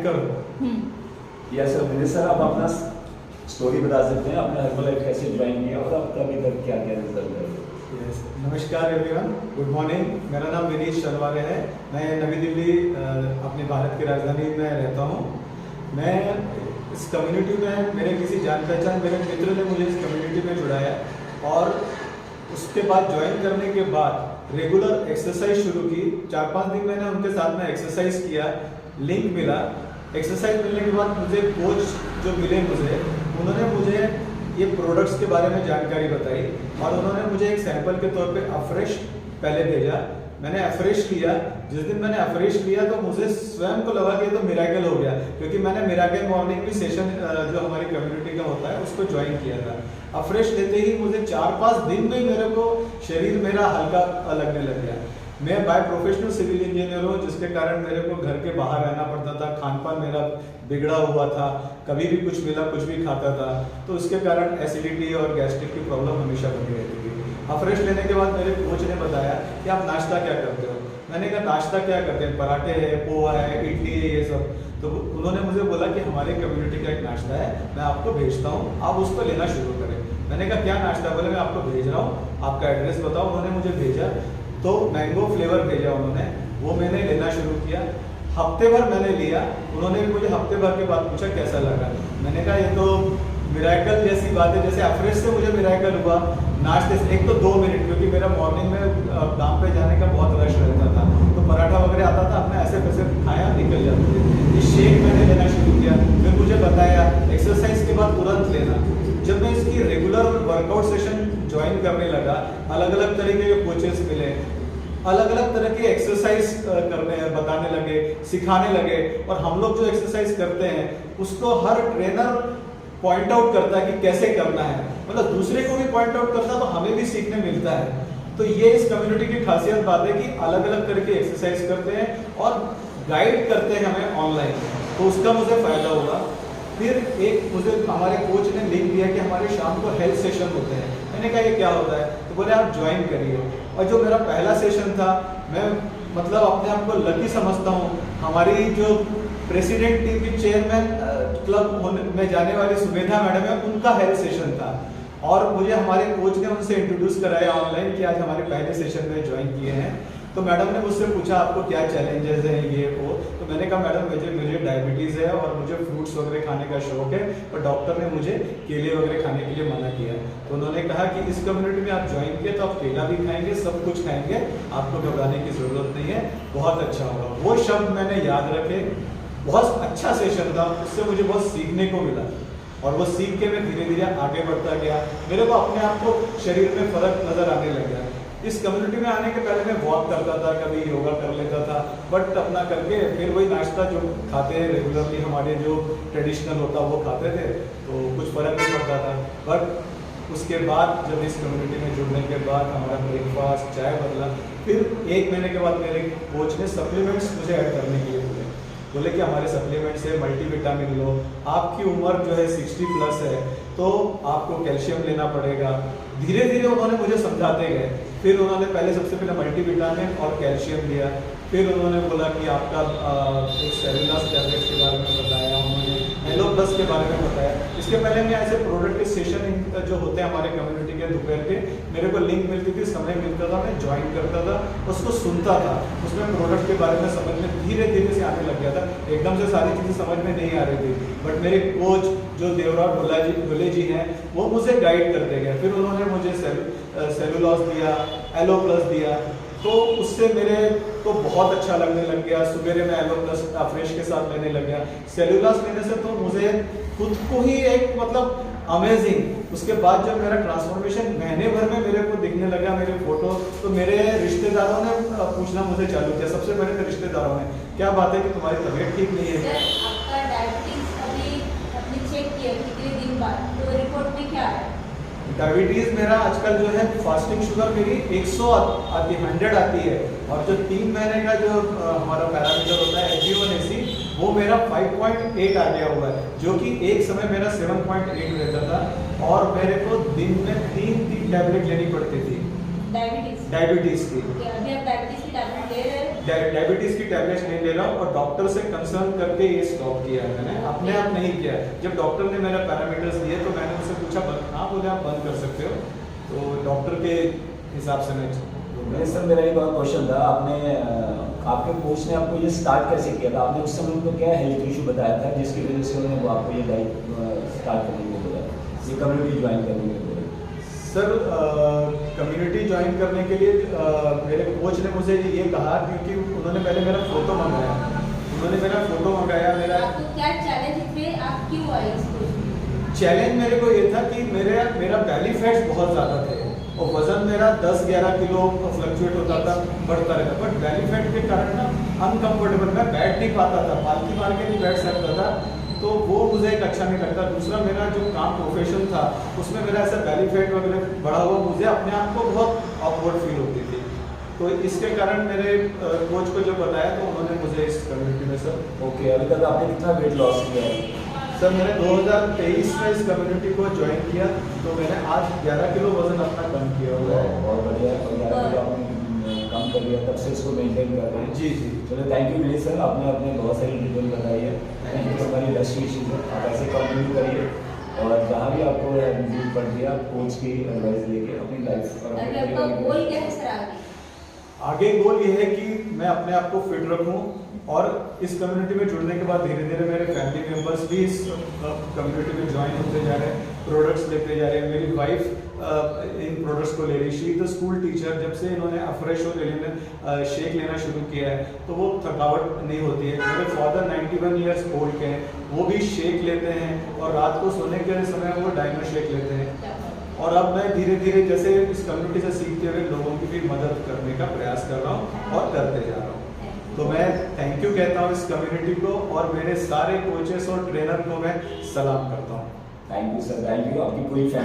Maker हो। या sir Vineet sir, आप अपना स्टोरी बता सकते हैं, आपने हर्बलाइफ कैसे ज्वाइन किया और अब अभी तक क्या क्या रिजल्ट है? नमस्कार एवरीवन, गुड मॉर्निंग। मेरा नाम विनीत शनवारे है। मैं नई दिल्ली अपनी भारत की राजधानी में रहता हूँ। मैं इस कम्युनिटी में मेरे किसी जान पहचान मेरे मित्र ने मुझे इस कम्युनिटी में जुड़ाया और उसके बाद ज्वाइन करने के बाद रेगुलर एक्सरसाइज शुरू की। 4-5 दिन मैंने उनके साथ में एक्सरसाइज किया, लिंक मिला। एक्सरसाइज मिलने के बाद मुझे कोच जो मिले उन्होंने मुझे ये प्रोडक्ट्स के बारे में जानकारी बताई और उन्होंने मुझे एक सैंपल के तौर पे अफ्रेश पहले भेजा। मैंने अफ्रेश लिया। जिस दिन मैंने अफ्रेश लिया तो मुझे स्वयं को लगा कि ये तो मिरेकल हो गया, क्योंकि मैंने मिरेकल मॉर्निंग भी सेशन जो हमारी कम्युनिटी का होता है उसको ज्वाइन किया था। अफ्रेश लेते ही मुझे 4-5 दिन में मेरे को शरीर मेरा हल्का लगने लग गया। मैं बाय प्रोफेशनल सिविल इंजीनियर हूँ, जिसके कारण मेरे को घर के बाहर रहना पड़ता था। खान पान मेरा बिगड़ा हुआ था, कभी भी कुछ मिला कुछ भी खाता था, तो उसके कारण एसिडिटी और गैस्ट्रिक की प्रॉब्लम हमेशा बनी रहती थी। अफ्रेश लेने के बाद मेरे कोच ने बताया कि आप नाश्ता क्या करते हो। मैंने कहा नाश्ता क्या करते हैं, पराठे है, पोहा है, इडली है, ये सब। तो उन्होंने मुझे बोला कि हमारे कम्युनिटी का एक नाश्ता है, मैं आपको भेजता हूँ, आप उसको लेना शुरू करें। मैंने कहा क्या नाश्ता? बोले मैं आपको भेज रहा हूँ, आपका एड्रेस बताओ। उन्होंने मुझे भेजा तो मैंगो फ्लेवर भेजा उन्होंने, वो मैंने लेना शुरू किया। हफ्ते भर मैंने लिया। उन्होंने भी मुझे हफ्ते भर के बाद पूछा कैसा लगा। मैंने कहा ये तो मिरेकल जैसी बात है, जैसे अफ्रेश से मुझे मिरेकल हुआ नाश्ते से। एक तो 2 मिनट, क्योंकि मेरा मॉर्निंग में काम पे जाने का बहुत रश रहता था, तो पराठा वगैरह आता था, अपने ऐसे वैसे खाया निकल जाते थे। ये शेक मैंने लेना शुरू किया। फिर मुझे बताया एक्सरसाइज के बाद तुरंत लेना। जब मैं इसकी रेगुलर वर्कआउट सेशन ज्वाइन करने लगा, अलग अलग तरीके के कोचेस मिले, अलग अलग तरह की एक्सरसाइज करने बताने लगे, सिखाने लगे। और हम लोग जो एक्सरसाइज करते हैं उसको हर ट्रेनर पॉइंट आउट करता है कि कैसे करना है, मतलब दूसरे को भी पॉइंट आउट करता है तो हमें भी सीखने मिलता है। तो ये इस कम्युनिटी की खासियत बात है कि अलग अलग तरह की एक्सरसाइज करते हैं और गाइड करते हैं हमें ऑनलाइन, तो उसका मुझे फायदा हुआ। फिर एक मुझे हमारे कोच ने लिंक दिया कि हमारे शाम को हेल्थ सेशन होते हैं। मैंने कहा ये क्या होता है? तो बोले आप ज्वाइन करिए। और जो मेरा पहला सेशन था, मैं मतलब अपने आप को लकी समझता हूँ। हमारी जो प्रेसिडेंट टीम की चेयरमैन क्लब में जाने वाली सुमेधा मैडम है, उनका हेल्थ सेशन था और मुझे हमारे कोच ने उनसे इंट्रोड्यूस कराया ऑनलाइन कि आज हमारे पहले सेशन में ज्वाइन किए हैं। तो मैडम ने मुझसे पूछा आपको क्या चैलेंजेस हैं ये वो। तो मैंने कहा मैडम मुझे डायबिटीज़ है और मुझे फ्रूट्स वगैरह खाने का शौक है, और डॉक्टर ने मुझे केले वगैरह खाने के लिए मना किया। तो उन्होंने कहा कि इस कम्युनिटी में आप ज्वाइन किए तो आप केला भी खाएंगे, सब कुछ खाएंगे, आपको घबराने की ज़रूरत नहीं है, बहुत अच्छा होगा। वो शब्द मैंने याद रखे। बहुत अच्छा सेशन था, उससे मुझे बहुत सीखने को मिला और वो सीख के मैं धीरे धीरे आगे बढ़ता गया। मेरे को अपने आप को शरीर में फर्क नजर आने लग गया। इस कम्युनिटी में आने के पहले मैं वॉक करता था, कभी योगा कर लेता था, बट अपना करके फिर वही नाश्ता जो खाते हैं रेगुलरली हमारे जो ट्रेडिशनल होता वो खाते थे, तो कुछ फर्क नहीं पड़ता था। बट उसके बाद जब इस कम्युनिटी में जुड़ने के बाद हमारा ब्रेकफास्ट चाय बदला। फिर 1 महीने के बाद मेरे कोच ने सप्लीमेंट्स मुझे ऐड करने के लिए बोले कि हमारे सप्लीमेंट से मल्टीविटामिन लो, आपकी उम्र जो है 60+ है तो आपको कैल्शियम लेना पड़ेगा। धीरे धीरे उन्होंने मुझे समझाते गए। फिर उन्होंने पहले सबसे पहले मल्टीविटामिन और कैल्शियम दिया। फिर उन्होंने बोला कि आपका एक सेलुलस टैबलेट्स के बारे में बताया, उन्होंने एलो प्लस के बारे में बताया। इसके पहले मैं ऐसे प्रोडक्ट के सेशन जो होते हैं हमारे कम्युनिटी के दोपहर के, मेरे को लिंक मिलती थी, समय मिलता था, मैं ज्वाइन करता था, उसको सुनता था, उसमें प्रोडक्ट के बारे में समझ में धीरे धीरे से आने लग गया था। एकदम से सारी चीज़ें समझ में नहीं आ रही थी, बट मेरे कोच जो देवराज ढोले जी हैं वो मुझे गाइड करते गए। फिर उन्होंने मुझे सेलुलॉस दिया, एलो प्लस दिया, तो उससे मेरे को बहुत अच्छा लगने लग गया। सुबह में एलो प्लस अफ्रेश के साथ लेने लग गया। सेलुलॉस लेने से तो मुझे खुद को ही एक मतलब अमेजिंग। उसके बाद जब मेरा ट्रांसफॉर्मेशन महीने भर में मेरे को दिखने लगा, मेरे फोटो, तो मेरे रिश्तेदारों ने पूछना मुझे चालू किया। सबसे पहले तो रिश्तेदारों ने, क्या बात है कि तुम्हारी तबीयत ठीक नहीं है? आपका डायबिटीज अभी आपने चेक किया कितने दिन बाद, तो रिपोर्ट में क्या है? डायबिटीज़ मेरा आजकल जो है फास्टिंग शुगर मेरी 100 आती है, और जो 3 महीने का जो हमारा पैरामीटर होता है HbA1c वो मेरा 5.8 आ गया हुआ है, जो कि एक समय मेरा 7.8 रहता था और मेरे को दिन में 3 टैबलेट लेनी पड़ती थी डायबिटीज की। अभी आप डायबिटीज की टैबलेट ले रहे हैं? डायबिटीज की टैबलेट नहीं ले रहा हूँ और डॉक्टर से कंसर्न करके ये स्टॉप किया है मैंने, अपने आप नहीं किया। जब डॉक्टर ने मेरे पैरामीटर्स दिए तो मैंने उनसे पूछा हाँ, बोले आप बंद कर सकते हो, तो डॉक्टर के हिसाब से मैं सर मेरा एक और क्वेश्चन था, आपने आपके कोच ने आपको ये स्टार्ट कैसे किया था? आपने उस समय उनको क्या हेल्थ इशू बताया था जिसकी वजह से उन्होंने वो आपको ये डाइट स्टार्ट करने के लिए बोला, ये कम्युनिटी ज्वाइन करने के लिए बोला? सर कम्युनिटी ज्वाइन करने के लिए मेरे कोच ने मुझे ये कहा क्योंकि उन्होंने पहले मेरा फ़ोटो मंगाया, मेरा आपको क्या चैलेंज थे, आप क्यों आए इस कोच में? चैलेंज मेरे को ये था कि मेरा बैली फैट्स बहुत ज़्यादा थे और वज़न मेरा 10-11 किलो फ्लक्चुएट होता था, बढ़ता रहता, बट बैली फैट के कारण ना अनकम्फर्टेबल, मैं बैठ नहीं पाता था, पालकी मार के नहीं बैठ सकता था, तो वो मुझे एक अच्छा नहीं लगता। दूसरा मेरा जो काम प्रोफेशन था उसमें मेरा ऐसा बैली फैट वगैरह बढ़ा हुआ, मुझे अपने आप को बहुत ऑकवर्ड फील होती थी, तो इसके कारण मेरे कोच को जो बताया तो उन्होंने मुझे इस कम्युनिटी में सर। ओके, अभी तक आपने कितना वेट लॉस किया है? सर मैंने 2023 में इस कम्युनिटी को ज्वाइन किया, तो मैंने आज 11 किलो वजन अपना कम किया हुआ है। बहुत बढ़िया, 11 किलो आपने कम कर लिया, तब से इसको मेंटेन कर रहे हैं। जी जी, चलो थैंक यू विनीत सर, आपने अपने बहुत सारी डिटेल बताई है। थैंक यू, हमारी बेस्ट विशेष है, आप ऐसे कंटिन्यू करिए और जहाँ भी आपको जरूरत पड़ती है आप कोच की एडवाइस लेके अपनी लाइफ और अभी अपने आपका परिवार गोल की क्या है सर आगे? आगे गोल ये है कि मैं अपने आप को फिट रखूं और इस कम्युनिटी में जुड़ने के बाद धीरे धीरे मेरे फैमिली मेंबर्स भी इस कम्युनिटी में ज्वाइन होते जा रहे हैं, प्रोडक्ट्स लेते जा रहे हैं। मेरी वाइफ इन प्रोडक्ट्स को ले रही, शी द स्कूल टीचर, जब से इन्होंने अफ्रेशो शेक लेना शुरू किया है तो वो थकावट नहीं होती है। मेरे फादर 91 ईयर्स ओल्ड के हैं, वो भी शेक लेते हैं और रात को सोने के समय वो डायनो शेक लेते हैं। क्या बात? और अब मैं धीरे धीरे जैसे इस कम्युनिटी से सीखते हुए लोगों की भी मदद करने का प्रयास कर रहा हूँ और करते जा रहा हूँ। तो मैं थैंक यू कहता हूँ इस कम्युनिटी को और मेरे सारे कोचेस और ट्रेनर को मैं सलाम करता हूँ। Thank you sir, thank you, आपकी पूरी